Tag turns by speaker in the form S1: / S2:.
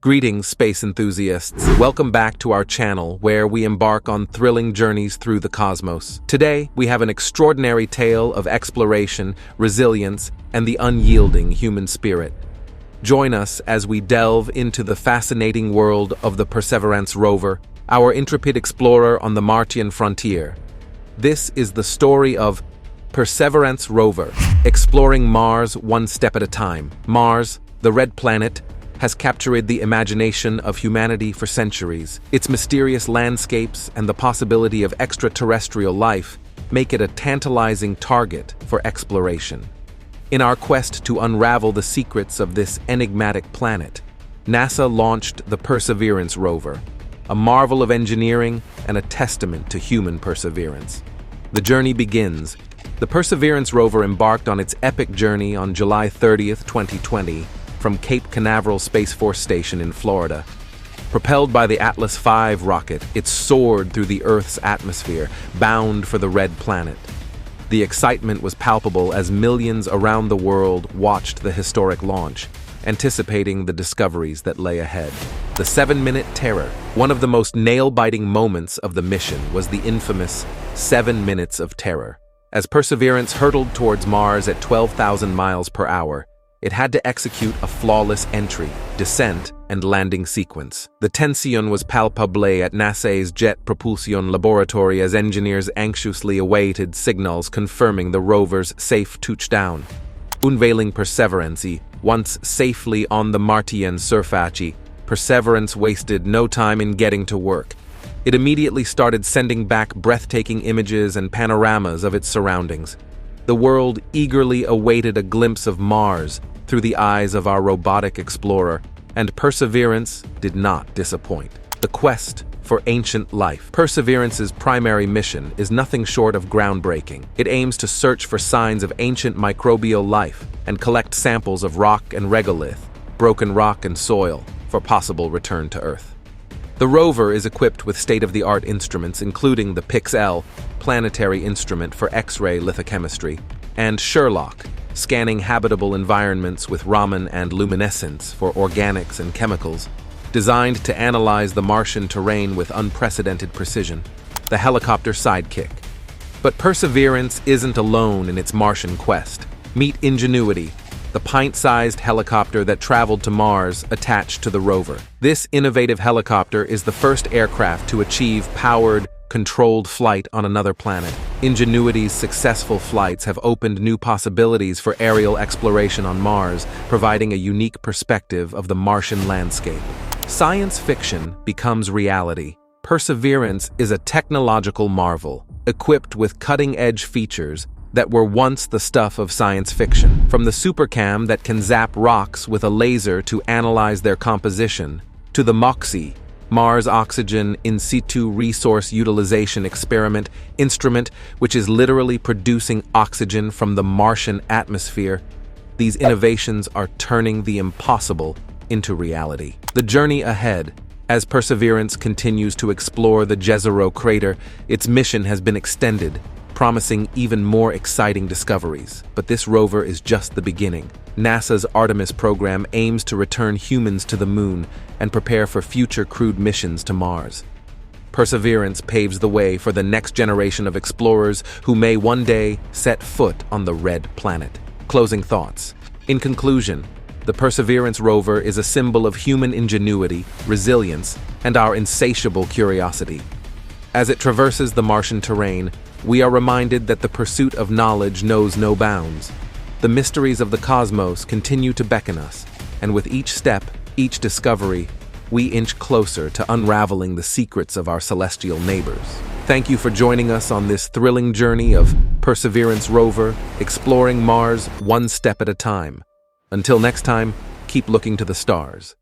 S1: Greetings, space enthusiasts. Welcome back to our channel where we embark on thrilling journeys through the cosmos. Today, we have an extraordinary tale of exploration, resilience, and the unyielding human spirit. Join us as we delve into the fascinating world of the Perseverance rover, our intrepid explorer on the Martian frontier. This is the story of Perseverance rover, exploring Mars one step at a time. Mars, the red planet, has captured the imagination of humanity for centuries. Its mysterious landscapes and the possibility of extraterrestrial life make it a tantalizing target for exploration. In our quest to unravel the secrets of this enigmatic planet, NASA launched the Perseverance rover, a marvel of engineering and a testament to human perseverance. The journey begins. The Perseverance rover embarked on its epic journey on July 30th, 2020, from Cape Canaveral Space Force Station in Florida. Propelled by the Atlas V rocket, it soared through the Earth's atmosphere, bound for the red planet. The excitement was palpable as millions around the world watched the historic launch, anticipating the discoveries that lay ahead. The 7-minute terror, one of the most nail-biting moments of the mission, was the infamous 7 minutes of terror. As Perseverance hurtled towards Mars at 12,000 miles per hour, it had to execute a flawless entry, descent, and landing sequence. The tension was palpable at NASA's Jet Propulsion Laboratory as engineers anxiously awaited signals confirming the rover's safe touchdown. Unveiling Perseverance, once safely on the Martian surface, Perseverance wasted no time in getting to work. It immediately started sending back breathtaking images and panoramas of its surroundings. The world eagerly awaited a glimpse of Mars through the eyes of our robotic explorer, and Perseverance did not disappoint. The quest for ancient life. Perseverance's primary mission is nothing short of groundbreaking. It aims to search for signs of ancient microbial life and collect samples of rock and regolith, broken rock and soil, for possible return to Earth. The rover is equipped with state-of-the-art instruments including the PIX-L, planetary instrument for X-ray lithochemistry, and Sherlock, scanning habitable environments with Raman and luminescence for organics and chemicals, designed to analyze the Martian terrain with unprecedented precision. The helicopter sidekick. But Perseverance isn't alone in its Martian quest. Meet Ingenuity, the pint-sized helicopter that traveled to Mars attached to the rover. This innovative helicopter is the first aircraft to achieve powered, controlled flight on another planet. Ingenuity's successful flights have opened new possibilities for aerial exploration on Mars, providing a unique perspective of the Martian landscape. Science fiction becomes reality. Perseverance is a technological marvel, equipped with cutting-edge features that were once the stuff of science fiction. From the supercam that can zap rocks with a laser to analyze their composition, to the MOXIE, Mars Oxygen In Situ Resource Utilization Experiment instrument, which is literally producing oxygen from the Martian atmosphere, these innovations are turning the impossible into reality. The journey ahead. As Perseverance continues to explore the Jezero crater, its mission has been extended, promising even more exciting discoveries. But this rover is just the beginning. NASA's Artemis program aims to return humans to the moon and prepare for future crewed missions to Mars. Perseverance paves the way for the next generation of explorers who may one day set foot on the red planet. Closing thoughts. In conclusion, the Perseverance rover is a symbol of human ingenuity, resilience, and our insatiable curiosity. As it traverses the Martian terrain, we are reminded that the pursuit of knowledge knows no bounds. The mysteries of the cosmos continue to beckon us, and with each step, each discovery, we inch closer to unraveling the secrets of our celestial neighbors. Thank you for joining us on this thrilling journey of Perseverance rover, exploring Mars one step at a time. Until next time, keep looking to the stars.